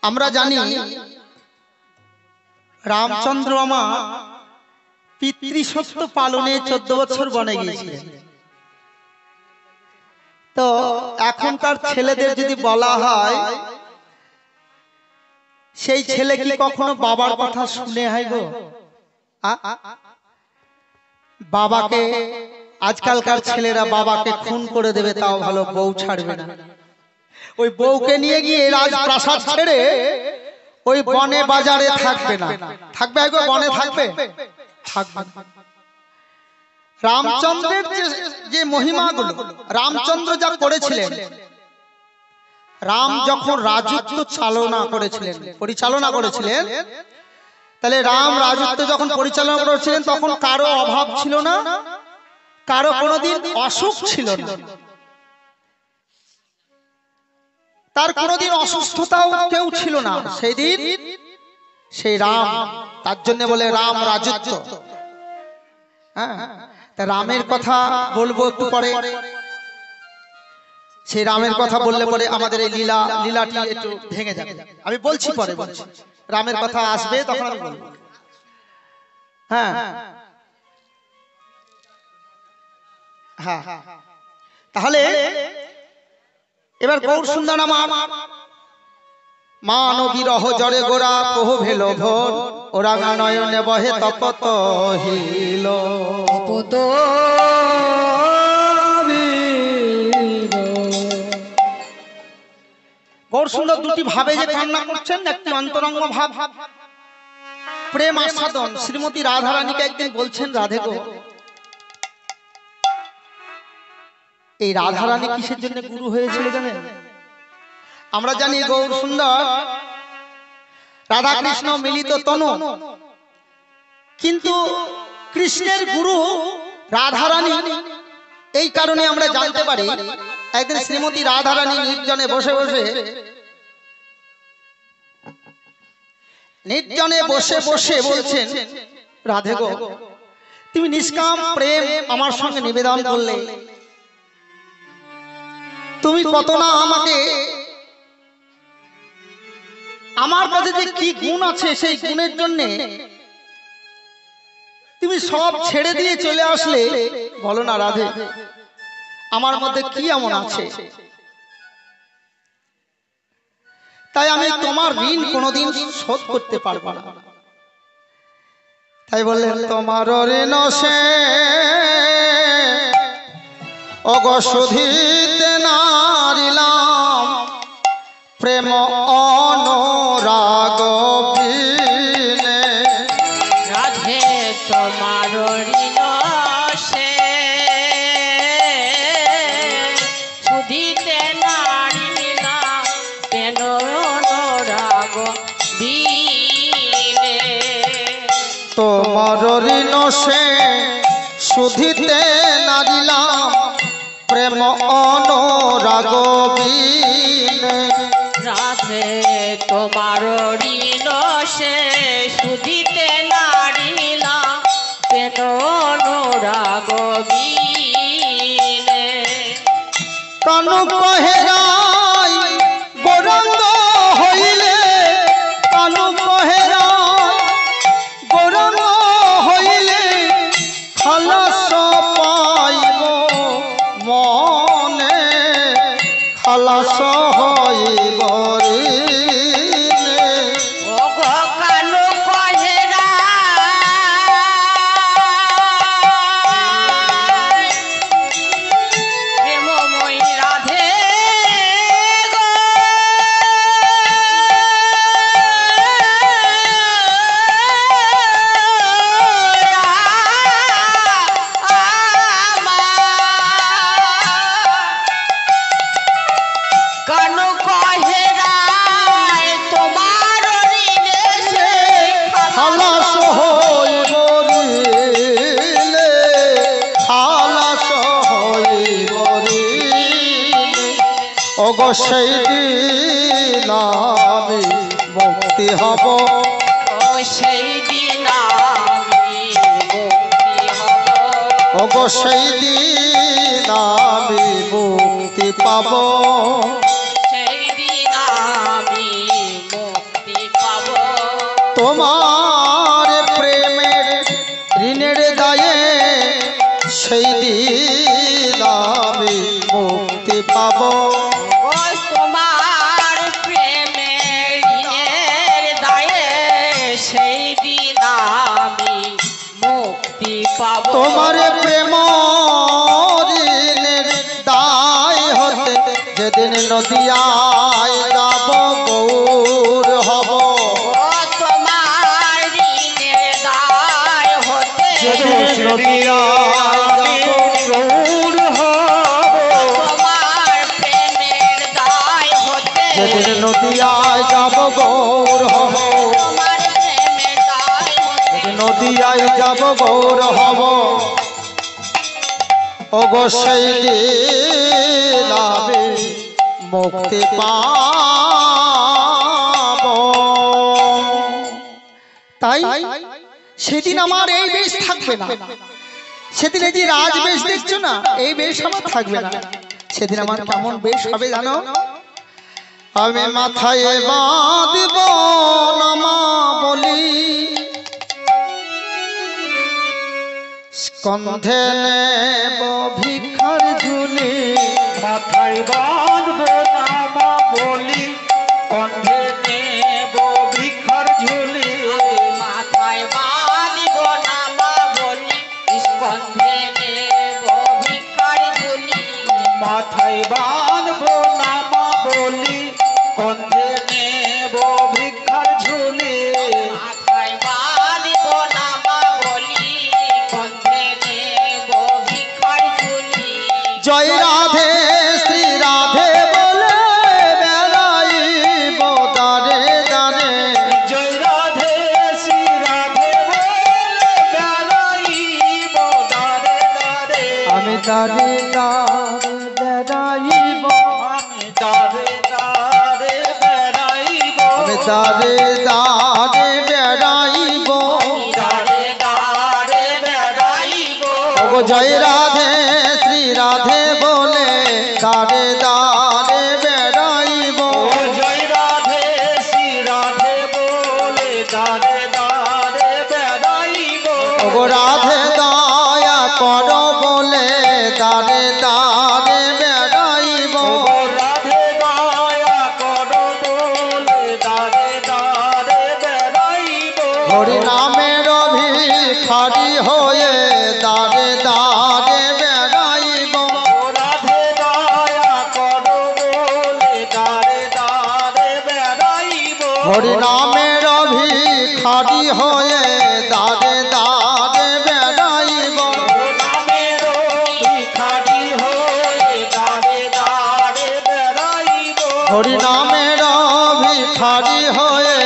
আমরা জানি রামচন্দ্র আমার পিতৃসত্য পালনে 14 বছর বনে গিয়েছিলেন। তো এখনকার ছেলেদের যদি বলা হয় সেই ছেলে কি কখনো বাবার কথা শুনে হয় গো? বাবাকে আজকালকার ছেলেরা বাবাকে খুন করে দেবে, তাও ভালো বউ ছাড়বে না। ওই বউকে নিয়ে গিয়ে রাজপ্রাসাদ ছেড়ে ওই বনে বাজারে থাকবে না। থাকবে গো, বনে থাকবে? থাকবে। রামচন্দ্রের যে মহিমাগুলো রামচন্দ্র যা করেছিলেন, রাম যখন রাজত্ব পরিচালনা করেছিলেন, তাহলে রাম রাজত্ব যখন পরিচালনা করেছিলেন তখন কারো অভাব ছিল না, কারো কোনোদিন অসুখ ছিল না, তার কোনোদিন অসুস্থতাও কেউ ছিল না সেই দিন। সেই রাম, তার জন্য বলে রাম রাজত্ব। হ্যাঁ, তা রামের কথা বলবো একটু পরে। সেই রামের কথা বললে পরে আমাদের এই লীলাটি একটু ভেঙে যাবে। আমি বলছি পরে, বলছি রামের কথা আসবে তখন আমি বলবো। হ্যাঁ হ্যাঁ, তাহলে এবার গৌর সুন্দর আমার মান বিরহ জরে গোরা কহ ভেল ভোর, ওরা নয়নে বহে তপত হিল। গৌর সুন্দর দুটি ভাবে যে কান্না করছেন, একটি অন্তরঙ্গ ভাব প্রেম আস্বাদন। শ্রীমতী রাধারানীকে একদিন বলছেন, রাধে গো, এই রাধারানী কিসের জন্য গুরু হয়েছিল জানেন? আমরা জানি গৌর সুন্দর রাধা কৃষ্ণ মিলিত তনু, কিন্তু কৃষ্ণের গুরু রাধারানী। এই কারণে আমরা জানতে পারি একদিন শ্রীমতী রাধারানী নির্জনে বসে বলছেন, রাধে গো, তুমি নিষ্কাম প্রেম আমার সঙ্গে নিবেদন করলে, তুমি কত না আমাকে, আমার মধ্যে যে কি গুণ আছে সেই গুণের জন্য তুমি সব ছেড়ে দিয়ে চলে আসলে। বলো না রাধে, আমার মধ্যে কি এমন আছে? তাই আমি তোমার ঋণ কোনোদিন শোধ করতে পারবো না। তাই বললেন, তোমার ঋণ সে অগশোধিতে নারিলাম, প্রেম অনুরাগ বিনে। রাধে তোমার ঋণ সে শুধিতে নারিলাম, প্রেম অনুরাগ বিনে। তোমার ঋণ সে শুধিতে নারিলাম, প্রেম অনুরাগ বিনে। রাধে তোমার ঋণ সে শুধিতে নারিলাম, প্রেম অনুরাগ বিনে। কানু কহে রাই গৌরাঙ্গ হইলে, কানু কহে রাই গৌরাঙ্গ হইলে, খালাস পাইব মনে, খালাস হইব ঋণে। ও গো কানু কহে রাই প্রেমময়ী রাধে গো, কানু কহে রাই তোমার ঋণে সে খালাস হইব ঋণে, খালাস হইব ঋণে। ওগো সেই দিন আমি মুক্তি হব, ও সেই দিন আমি মুক্তি হব, ওগো সেই দিন আমি মুক্তি পাব। সেই দিন আমি মুক্তি তোমার প্রেমের ঋণের দায়ে সেই দিন আমি মুক্তি পাবো। ও তোমার প্রেমের ঋণের দায়ে সেই দিন আমি মুক্তি পাবো। তোমার প্রেম ঋণের দায় হতে যেদিন নদিয়ায় যাব গৌর হব। ও তোমার ঋণের দায় হতে তোমার প্রেমের দায় হতে যেদিন নদিয়ায় যাব গৌর হব। তোমার প্রেমের দায় হতে নদিয়ায় যাব গৌর হব। অবশ্যই দিন আমি মুক্তি পাব। তাই সেদিন আমার এই বেশ থাকবে না। সেদিন এই যে রাজবেশ দেখছো না, এই বেশ আমার থাকবে না। সেদিন আমার কেমন বেশ হবে জানো? আমি মাথায় বাঁধব নামা বলি, স্কন্ধে নেব ভিক্ষার ঝুলি। মাথায় বাঁধব নামা বলি, কণ্ঠে নেব ভিক্ষার ঝুলি। মাথায় বাঁধিব নামা বলি, স্কন্ধে নেব ভিক্ষার ঝুলি। মাথায় বাঁধব নামা বলি, কণ্ঠে নেব ভিক্ষার ঝুলি। মাথায় বাঁধিব নামা বলি, স্কন্ধে নেব ভিক্ষার ঝুলি। জয় রাধে শ্রী রাধে বলে বেড়াইব দারে দারে। জয় রাধে শ্রী রাধে বলে বেড়াইব দারে দারে। আমি দারে দারে বেড়াইব, আমি দারে দারে বেড়াইব। আমি দারে দারে বেড়াইব। দাঁড়ে দাঁড়ে বেড়াইব। ওগো জয় রাধে শ্রী রাধে বলে দারে দারে বেড়াইব। ও জয় রাধে শ্রী রাধে বলে দারে দারে বেড়াইব। ওগো রাধে দয়া কর বলে দারে দারে বেড়াইব। ও রাধে দয়া করো বলে দারে দারে বেড়াইব। হরি নামের ভিখারি হয়ে দারে দারে বেড়াইব। ও রাধে দয়া করো বলে দারে দারে বেড়াইব। হরি নামের ভিখারি হয়ে দারে দারে বেড়াইব। নামের ভিখারি হয়ে দারে দারে বেড়াইব। হরি নামের ভিখারি হয়ে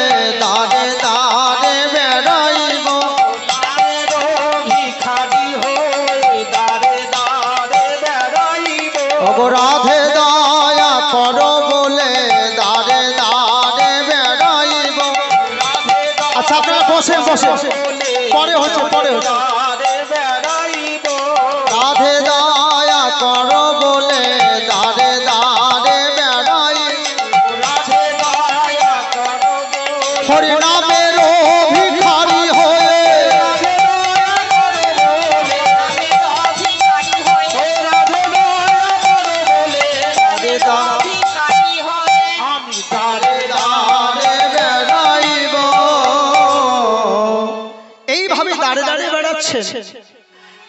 দারে দারে বেড়াইব। নামের ভিখারি হয়ে দারে দারে বেড়াইব। ওগো রাধে দয়া কর বলে দারে দারে বেড়াইব। রাধে দয়া আচ্ছা আপনারা বসে বসে পরে হচ্ছে পরে হচ্ছে। দারে বেড়াইব। রাধে দয়া কর বলে দারে দারে বেড়াইব। রাধে দয়া করো বলে হরি নামের ভিখারি হয়ে রাধে দয়া করো বলে আমি ভিখারি হয়ে, রাধে দয়া করো বলে দারে দারে ভিখারি হয়ে আমি দারে দারে বেড়াইব। এইভাবে দাঁড়ে দাঁড়িয়ে বেড়াচ্ছেন।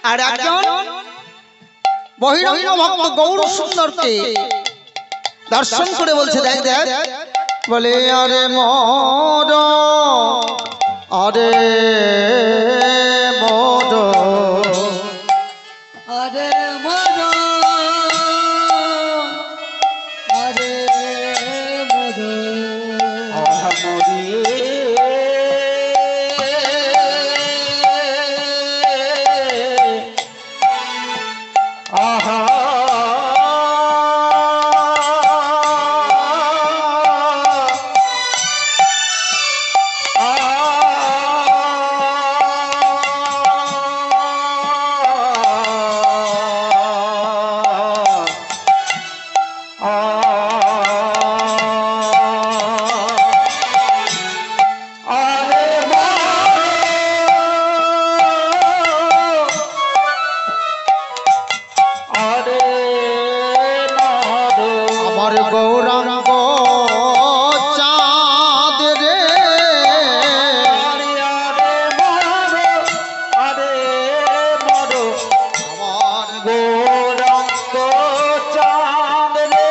আর একজন বহিরঙ্গ ভক্ত গৌর সুন্দরকে দর্শন করে বলছে, দেখ দেখ, বলে আরে মোর, আরে মোর, আরে মোর, আরে মোর। আহা আরে আরে নর আমার গৌরাঙ্গ চাঁদ রে আরে মর আরে মর আমার গৌরাঙ্গ চাঁদ রে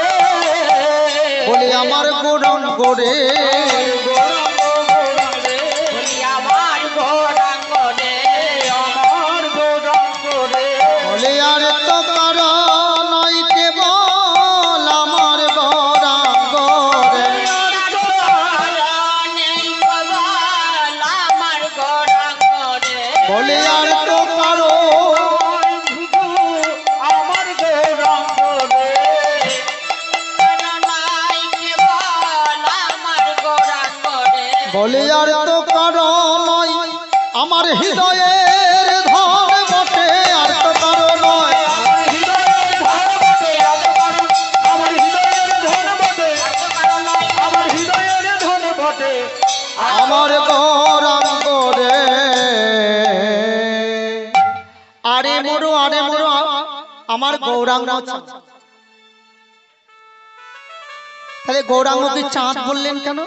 বলি আমার গৌরাঙ্গ রে গৌরাঙ্গ রে বলি আমার গৌরাঙ্গ রে আমার গৌরাঙ্গ রে বলি আর তো কারো নয় কেবল আমার গৌরাঙ্গ রে নেই বল আমার গৌরাঙ্গ রে বলি আর তো কারো আমার গৌরাঙ্গ রে নাই কেবল আমার গৌরাঙ্গ রে বলি আর তো কারো নয় আমার হৃদয়ের ধন বটে আর তো কারো নয় আমার হৃদয়ের ধন বটে আমার হৃদয়ের ধন বটে আমার গৌরাঙ্গ রে আরে মোরো আমার গৌরাঙ্গ চাঁদ। তাহলে গৌরাঙ্গকে চাঁদ বললেন কেন?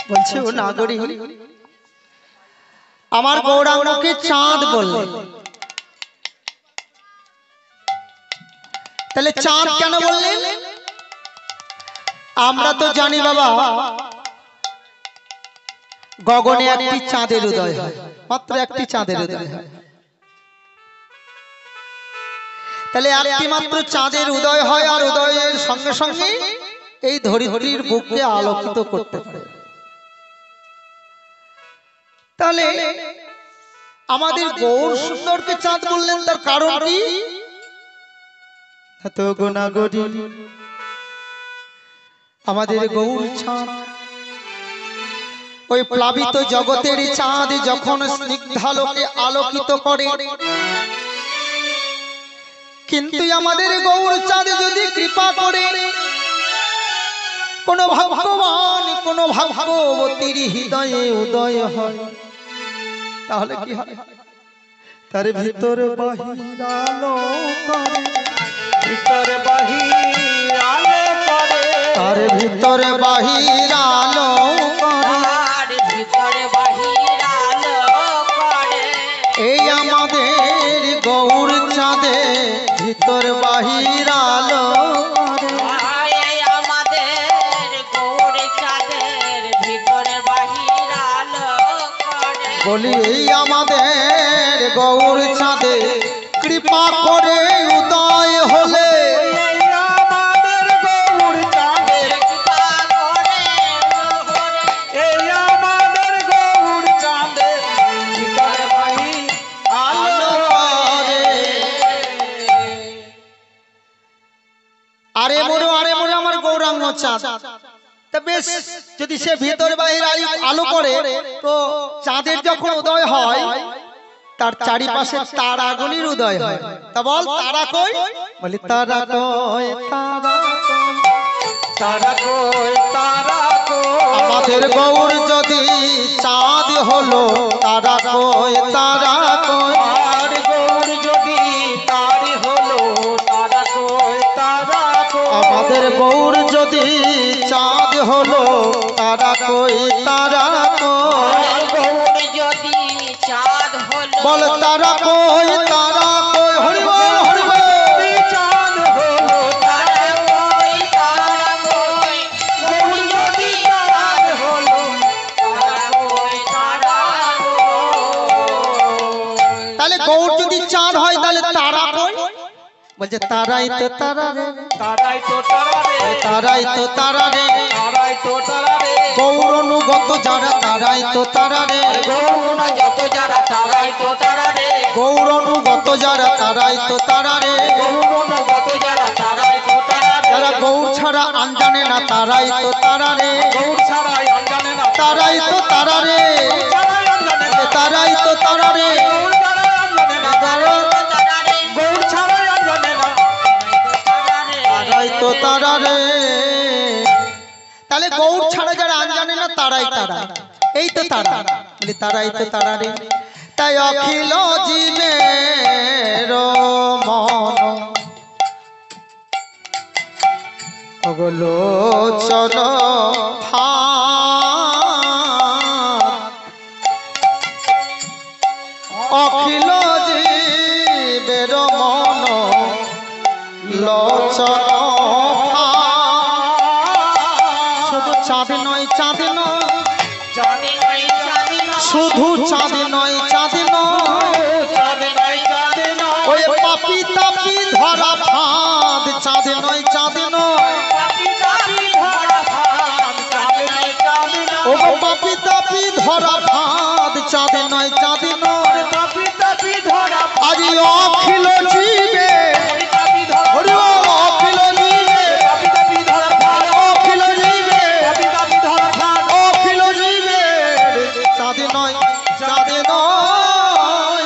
বলছে ও নাগরী আমার গৌরাঙ্গকে চাঁদ বললেন। তাহলে চাঁদ কেন বললেন? আমরা তো জানি বাবা গগনে একটি চাঁদের উদয় হয়, মাত্র একটি চাঁদের উদয় হয়। তাহলে একটি মাত্র চাঁদের উদয় হয় আর উদয়ের সঙ্গে সঙ্গে এই ধরিত্রীর বুককে আলোকিত করতে পারে। তাহলে আমাদের গৌর সুন্দরকে চাঁদ বললেন, তার কারণ কি? এত গোনাগরি আমাদের গৌর চাঁদ, ওই প্লাবিত জগতের চাঁদ যখন স্নিগ্ধালোকে আলোকিত করে, কিন্তু আমাদের গৌর চাঁদ যদি কৃপা করে কোন ভাগ্যবান কোন ভাগ্যবতীর হৃদয়ে উদয় হয়, তাহলে কি হয়? তার ভিতর বাহির আলো করে, ভিতর বাহির আলো করে তার ভিতর বাহির আলো করে। আর ভিতরে বাহির আলো করে এই আমাদের গৌর চাঁদে ভিতর বাহির আলো করে। এই আমাদের গৌর চাঁদের ভিতরে বাহির আলো করে বলি এই আমাদের গৌর চাঁদে কৃপা করে উদয় হলে, এই আমাদের গৌর চাঁদের কৃপা করে ওরে এই আমাদের গৌর চাঁদের ভিতর বাহির আলো করে আরে মোরো আমার গৌরাঙ্গ চাঁদ। তা বেশ, যদি সে ভিতর বাহির আলো করে, তো চাঁদের যখন উদয় হয় তার চারিপাশে তারাগুলির উদয় হয়। তা বল তারা কই? বলি তারা কই, তারা কই। তারা কই তারা কই আমাদের গৌর যদি চাঁদ হলো, তারা কই, তারা কই। আর গৌর যদি তারি হলো তারা কই তারা কই আমাদের গৌর যদি চাঁদ হলো, তারা কই, তারা কই। আর গৌর যদি চাঁদ হলো বল তারা কই, তারা কই। হরি বল, হরি বল। চাঁদ হলো তারা কই তারা কই গৌর যদি চাঁদ হলো তারা কই তারা কই তাহলে গৌর যদি চাঁদ হয় তাহলে তারা কই? বলছে তারাই তো তারা রে, তারাই তো তারা রে তারাই তো তারা রে। তারাই তো তারা রে গৌর অনুগত যারা, তারাই তো তারা রে। গৌর যত যারা তারাই তো তারা রে গৌর অনুগত যারা, তারাই তো তারা রে। গৌর যত যারা তারাই তো তারা রে যারা গৌর ছাড়া আনজানে না, তারাই তো তারা রে। গৌর ছাড়াই আনজানে না তারাই তো তারা রে, ছাড়াই আনজানে না তারাই তো তারা রে। গৌর ছাড়াই আনজানে না তারা রে গৌর ছাড়াই আনজানে না তারাই তো তারা রে। তাহলে গৌর ছাড়া যারা আনজানে না, তারাই তারা, এই তো তারা। বলি তারাই তো তারা রে। তাই অখিল জীবের মন লোচন অখিল জীবের মন লোচন শুধু চাঁদ নয় চাঁদ নয় জানি নাই জানি না শুধু চাঁদ নয় চাঁদ নয় চাঁদে নাই চাঁদে নয় ওই পাপি তাপি ধরা ফাঁদ চাঁদ নয় চাঁদ নয় পাপি তাপি ধরা ফাঁদ চাঁদ নাই চাঁদ ও নয় পাপি তাপি ধরা ফাঁদ চাঁদ নয় চাঁদ নয় পাপি তাপি ধরা আজ অখিল জীবে পাপি ধরা হরি বল, অখিল জীবে পাপি তাপি ধরা ফাঁদ অখিল জীবে পাপি তাপি ধরা ফাঁদ অখিল জীবে চাঁদ নয় চাঁদ নয়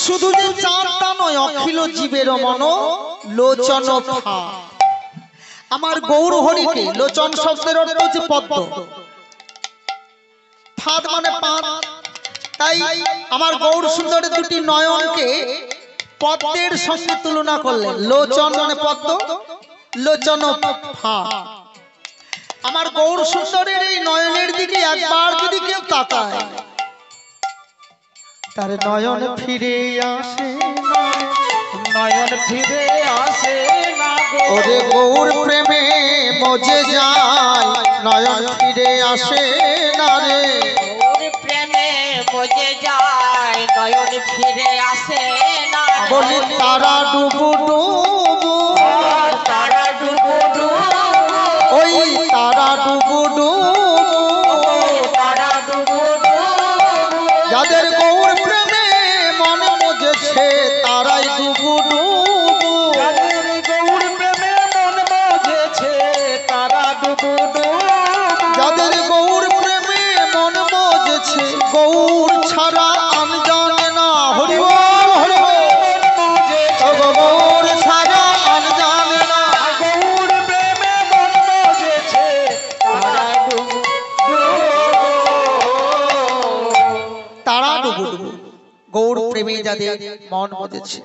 শুধু যে চাঁদটা নয় অখিল জীবের মন লোচন ফাঁদ আমার গৌর হরিকে লোচন শব্দের অর্থ হচ্ছে পদ্ম ফাঁদ মানে পাঁদ তাই আমার গৌর সুন্দরের দুটি নয়নকে পদ্মের সঙ্গে তুলনা করলেন লোচন মানে পদ্ম লোচন ফাঁদ আমার গৌর সুন্দরের এই নয়নের দিকে একবার যদি কেউ তাকায় তার নয়ন ফিরে আসে না নয়ন ফিরে আসে না গো ওরে গৌর প্রেমে মজে যায় নয়ন ফিরে আসে না রে ওর প্রেমে মজে যায় নয়ন ফিরে আসে না বলি তারা ডুবু ডুবু তারা ডুবু ডুবু ওই তারা ডুবু ডুবু তারা ডুবু ডুবু যাদের গৌর প্রেমে মন মজেছে তারাই ডুবু ডুবু যাদের গৌর প্রেমে মন মজেছে তারা ডুবু ডুবু যাদের গৌর প্রেমে মন মজেছে গৌর ছাড়া আমি জানে না হরি বল হরি বল মজেছে ও গো গৌর ছাড়া আমি জানে না গৌর প্রেমে মন মজেছে তারা ডুবু তারা ডুবু ডুবু গৌর প্রেমে যাদের মন মজেছে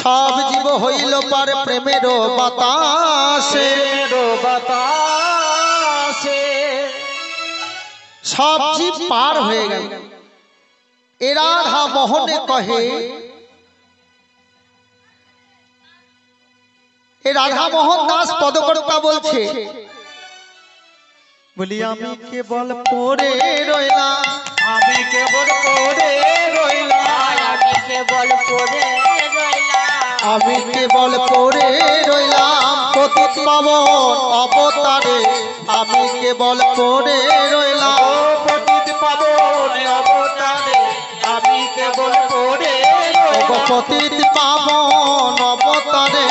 সব জীব হইল পার প্রেমের বাতাসে বাতাসে সব জীব পার হয়ে গেল এ রাধা মোহনে কহে এ রাধা মোহন দাস পদকর্তা বলছে বলি আমি কেবল পড়ে রইলাম আমি কেবল পড়ে রইলাম আমি কেবল পড়ে রইলাম আমি কেবল পড়ে রইলাম পতিত পাবন অবতারে আমি কেবল পড়ে রইলাম পতিত পাবন অবতারে আমি কেবল পড়ে পতিত পাবন অবতারে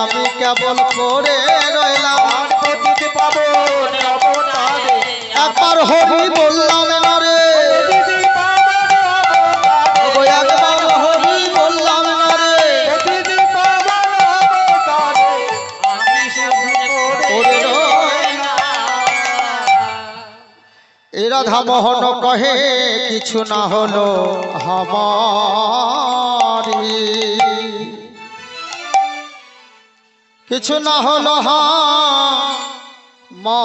আমি কেবল পড়ে রইলাম পতিত পাবন অবতারে একবার হরি বললাম না রে পতিত পাবন ওই একবার হরি বললাম না রে পতিত পাবন অবতারে আমি শুধু পড়ে এ রাধা মোহন কহে কিছু না হলো হমারি কিছু না হলো মা